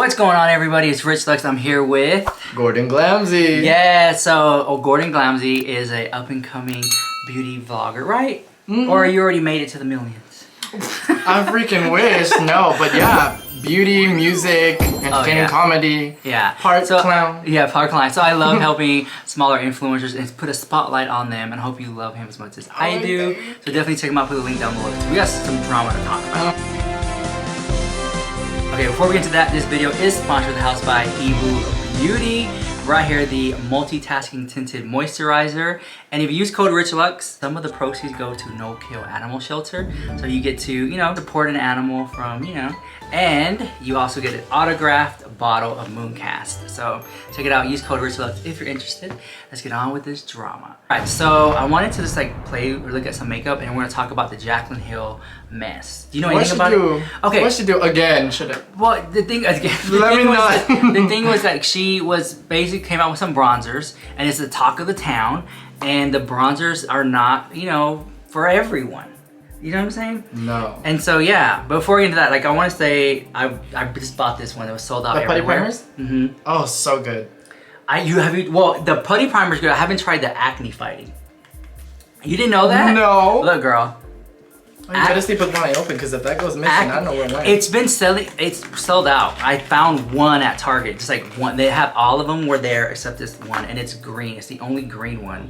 What's going on, everybody? It's Rich Lux. I'm here with Gordon Glamzy. Yeah, so Gordon Glamzy is a up-and-coming beauty vlogger, right? Or you already made it to the millions? I freaking wish. No, but yeah, beauty, music, entertaining comedy. Yeah. Part clown. Yeah, part clown. So I love helping smaller influencers and put a spotlight on them, and I hope you love him as much as I do. So definitely check him out. Put the link down below. We got some drama to talk about. Okay, before we get into that, this video is sponsored in the house by Ebu Beauty. Right here, the multitasking tinted moisturizer. And if you use code RICHLUX, some of the proceeds go to No Kill Animal Shelter. So you get to, you know, support an animal from, you know, and you also get an autographed bottle of Mooncast. So check it out, use code RICHLUX if you're interested. Let's get on with this drama. All right, so I wanted to just like play or look at some makeup, and we're gonna talk about the Jaclyn Hill mess. Do you know anything about it? Okay. What should do again? Should I? Well, the thing again. The thing was that she was basically came out with some bronzers, and it's the talk of the town. And the bronzers are not, you know, for everyone. You know what I'm saying? No. And so yeah, before we get into that, like I want to say, I just bought this one that was sold out everywhere. The putty primers? Mm-hmm. Oh, so good. Well, the putty primer's good. I haven't tried the acne fighting. You didn't know that? No. Look, girl. Oh, you gotta sleep with one eye open, because if that goes missing, I don't know where it went. It's been selling. It's sold out. I found one at Target. Just like one. They have all of them were there except this one, and it's green. It's the only green one.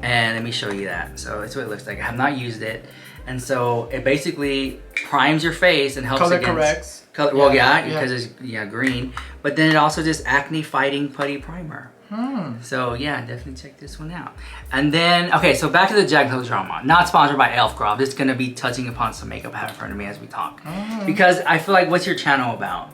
And let me show you that. So it's what it looks like. I have not used it, and so it basically primes your face and helps color against corrects. Color. Well, yeah, because it's green. But then it also just acne fighting putty primer. So yeah, definitely check this one out. And then, okay, so back to the Jaclyn Hill drama. Not sponsored by Elf Girl. I'm just gonna be touching upon some makeup I have in front of me as we talk. Because I feel like, what's your channel about?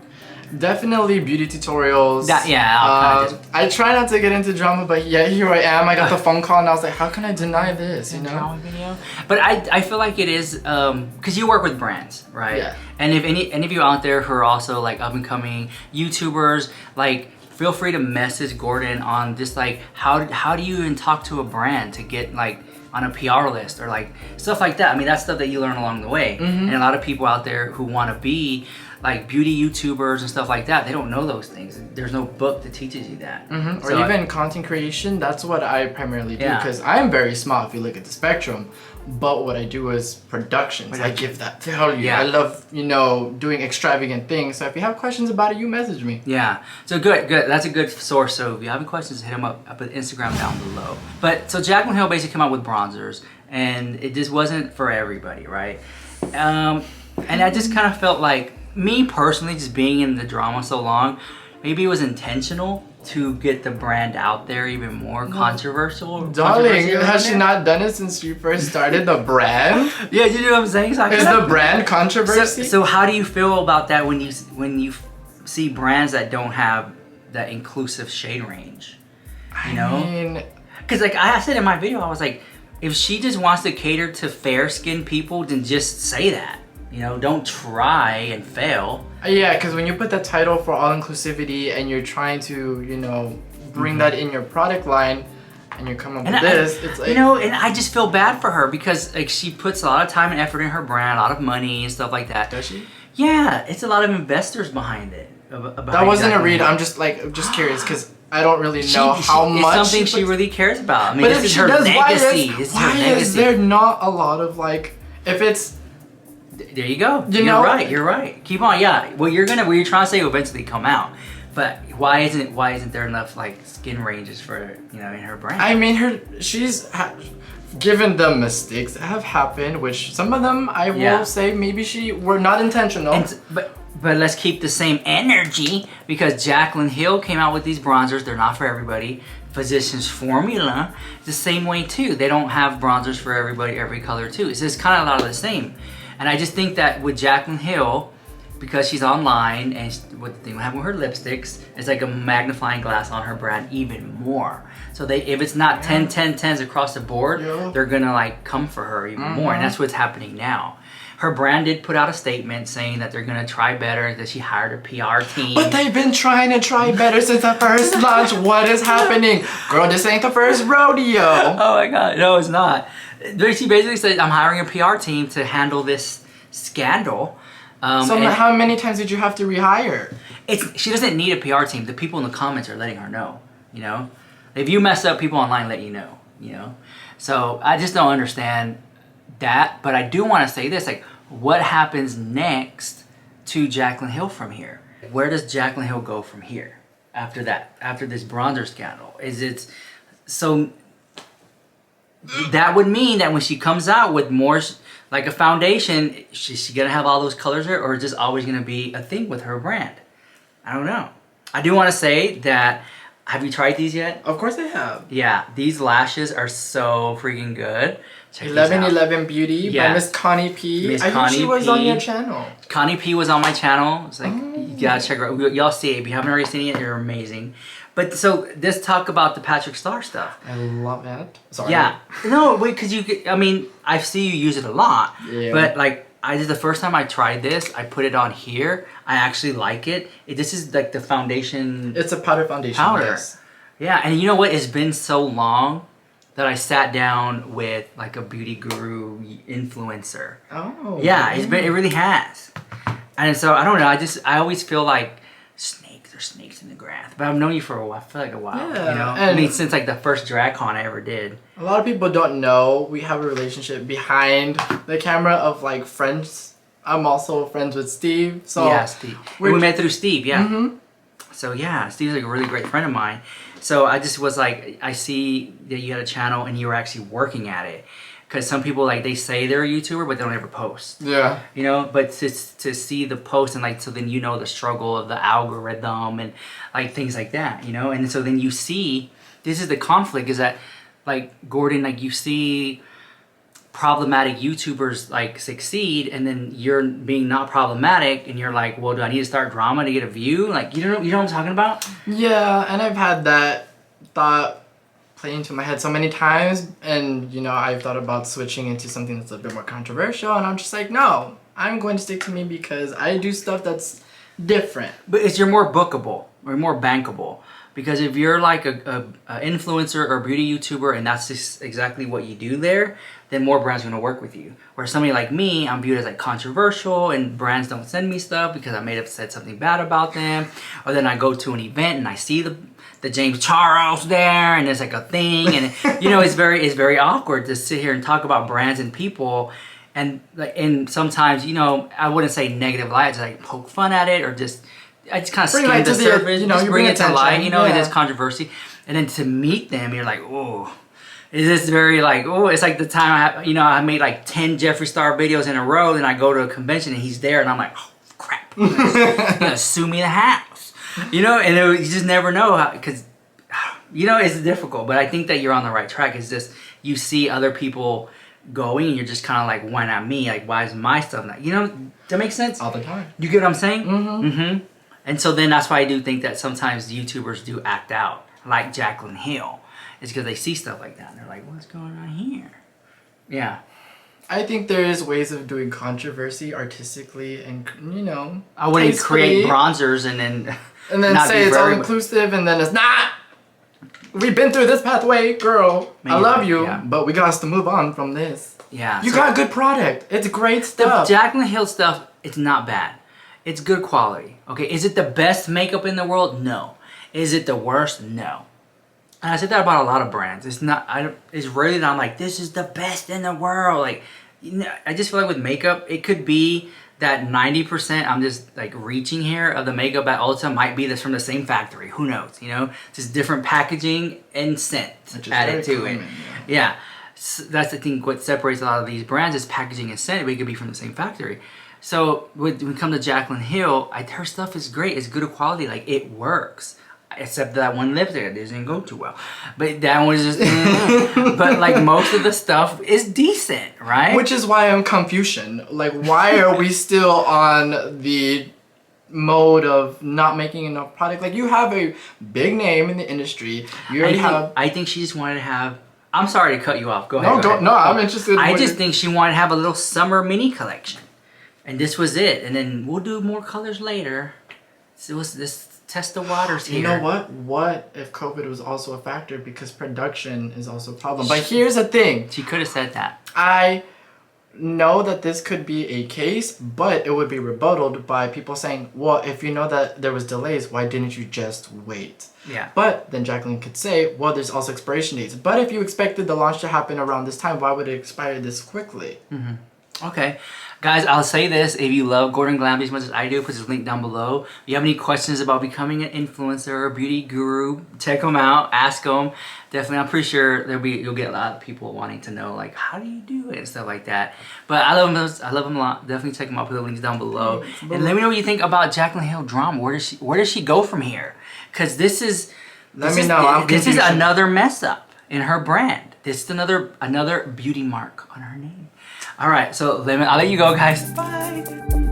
Definitely beauty tutorials. I try not to get into drama, but yeah, here I am. I got the phone call and I was like, how can I deny this, you know? Drama video? But I feel like it is, because you work with brands, right? Yeah. And if any of you out there who are also like up and coming YouTubers, like, feel free to message Gordon on just like how do you even talk to a brand to get like on a PR list or like stuff like that. I mean, that's stuff that you learn along the way. And a lot of people out there who want to be like beauty YouTubers and stuff like that, they don't know those things. There's no book that teaches you that. Or even content creation. That's what I primarily do, because I am very small if you look at the spectrum. But what I do is productions. I give that value. I love, you know, doing extravagant things. So if you have questions about it, you message me. Yeah. So good. That's a good source. So if you have any questions, hit him up at Instagram down below. But so Jaclyn Hill basically came out with bronzers, and it just wasn't for everybody, right? And I just kind of felt like, me personally, just being in the drama so long, maybe it was intentional to get the brand out there even more controversial. Darling, has she not done it since she first started the brand? Yeah, you know what I'm saying? So is the brand controversy? So how do you feel about that when you see brands that don't have that inclusive shade range? You know? Because like I said in my video, I was like, if she just wants to cater to fair-skinned people, then just say that. You know, don't try and fail. Yeah, because when you put that title for all inclusivity and you're trying to, you know, bring that in your product line, and you come up with this, it's like, you know, and I just feel bad for her because like she puts a lot of time and effort in her brand, a lot of money and stuff like that. Does she? Yeah, it's a lot of investors behind it. That wasn't a read. I'm just curious because I don't really know how much. It's something she really cares about. I mean, this is her legacy. Why is there not a lot of like, if it's. There you go. You're right. You're right. Keep on. Yeah. Well, you're trying to say will eventually come out, but why isn't there enough like skin ranges for, you know, in her brand? I mean, she's given the mistakes that have happened, which some of them I will say maybe were not intentional. But let's keep the same energy, because Jaclyn Hill came out with these bronzers. They're not for everybody. Physicians Formula the same way too. They don't have bronzers for everybody, every color too. It's just kind of a lot of the same. And I just think that with Jaclyn Hill, because she's online and what the thing happened with her lipsticks, it's like a magnifying glass on her brand even more. So if it's not 10, 10, 10s across the board, they're gonna like come for her even more. And that's what's happening now. Her brand did put out a statement saying that they're gonna try better, that she hired a PR team. But they've been trying to try better since the first launch. What is happening? Girl, this ain't the first rodeo. Oh my God, no, it's not. She basically said, I'm hiring a PR team to handle this scandal. So how many times did you have to rehire? She doesn't need a PR team. The people in the comments are letting her know, you know? If you mess up, people online let you know, you know? So I just don't understand that. But I do want to say this, like, what happens next to Jaclyn Hill from here? Where does Jaclyn Hill go from here after that, after this bronzer scandal? Is it so? That would mean that when she comes out with more, like a foundation, she's gonna have all those colors there, or is this always gonna be a thing with her brand? I don't know. I do want to say that. Have you tried these yet? Of course I have. Yeah, these lashes are so freaking good. Check 1111 Beauty by Miss Connie P. I think she was on your channel. Connie P was on my channel. It's like, you gotta check her out. Y'all see it. If you haven't already seen it, you're amazing. But so, let's talk about the Patrick Star stuff. I love it. Sorry. Yeah. No, wait, because I mean, I see you use it a lot. Yeah. But like, the first time I tried this, I put it on here. I actually like it. This is like the foundation. It's a powder foundation. Powder. Yes. Yeah, and you know what? It's been so long that I sat down with like a beauty guru influencer. Oh. Yeah, it really has. And so I don't know. I always feel like there's snakes in the grass. But I've known you for a while. I feel like a while. Yeah. You know, and I mean, since like the first drag con I ever did. A lot of people don't know we have a relationship behind the camera of like friends. I'm also friends with Steve. So yeah, Steve. We met through Steve. Yeah. Mm-hmm. So yeah, Steve's like a really great friend of mine. So I just was like, I see that you had a channel and you were actually working at it. Because some people, like, they say they're a YouTuber, but they don't ever post. Yeah. You know, but to see the post and, like, so then you know the struggle of the algorithm and, like, things like that, you know? And so then you see, this is the conflict, is that, like, Gordon, like, you see problematic YouTubers, like, succeed, and then you're being not problematic, and you're like, well, do I need to start drama to get a view? Like, you know what I'm talking about? Yeah, and I've had that thought play into my head so many times, and you know, I've thought about switching into something that's a bit more controversial, and I'm just like, no, I'm going to stick to me because I do stuff that's different. But you're more bookable or more bankable, because if you're like a influencer or a beauty YouTuber and that's just exactly what you do there, then more brands are going to work with you. Where somebody like me, I'm viewed as like controversial and brands don't send me stuff because I may have said something bad about them, or then I go to an event and I see the James Charles there and there's like a thing, and you know, it's very awkward to sit here and talk about brands and people, and sometimes, you know, I wouldn't say negative light, just like poke fun at it, or I just kind of skim the surface, you know, just bring it to light, you know, it is controversy, and then to meet them, you're like, oh, is this very like, oh, it's like the time I made like 10 Jeffree Star videos in a row, and I go to a convention and he's there, and I'm like, oh crap, he's gonna sue me in the house. You know, and you just never know because, you know, it's difficult. But I think that you're on the right track. It's just you see other people going and you're just kind of like, why not me? Like, why is my stuff not? You know, does that make sense? All the time. You get what I'm saying? Mm-hmm. Mm-hmm. And so then that's why I do think that sometimes YouTubers do act out, like Jaclyn Hill. It's because they see stuff like that and they're like, what's going on here? Yeah. I think there is ways of doing controversy artistically and, you know, I wouldn't create bronzers and then... And then say it's all inclusive, and then it's not. We've been through this pathway, girl. Maybe, I love you, but we got to move on from this. Yeah. You got good product. It's great stuff. The Jaclyn Hill stuff, it's not bad. It's good quality. Okay, is it the best makeup in the world? No. Is it the worst? No. And I said that about a lot of brands. It's not. It's rarely that I'm like, this is the best in the world. Like, you know, I just feel like with makeup, it could be that 90% I'm just like reaching here of the makeup at Ulta might be this from the same factory. Who knows? You know, just different packaging and scent added to it. Yeah, so that's the thing. What separates a lot of these brands is packaging and scent. It could be from the same factory. So when we come to Jaclyn Hill, her stuff is great. It's good quality. Like, it works. Except that one lipstick didn't go too well, but that one was just. But like most of the stuff is decent, right? Which is why I'm confusion. Like, why are we still on the mode of not making enough product? Like, you have a big name in the industry. You already have. I think she just wanted to have. I'm sorry to cut you off. Go ahead. No, I'm interested. I just think she wanted to have a little summer mini collection, and this was it. And then we'll do more colors later. So it was this. Test the waters here. You know what? What if COVID was also a factor, because production is also a problem? But here's the thing. She could have said that. know that this could be a case, but it would be rebutted by people saying, well, if you know that there was delays, why didn't you just wait? Yeah. But then Jaclyn could say, well, there's also expiration dates. But if you expected the launch to happen around this time, why would it expire this quickly? Okay. Guys, I'll say this. If you love Gordon Glamby as much as I do, put his link down below. If you have any questions about becoming an influencer or a beauty guru, check him out. Ask him. Definitely, I'm pretty sure you'll get a lot of people wanting to know, like, how do you do it and stuff like that. But I love him. I love him a lot. Definitely check him out. Put the links down below. And let me know what you think about Jaclyn Hill drama. Where does she go from here? Because this is another mess up in her brand. This is another beauty mark on her name. All right, so I'll let you go, guys. Bye.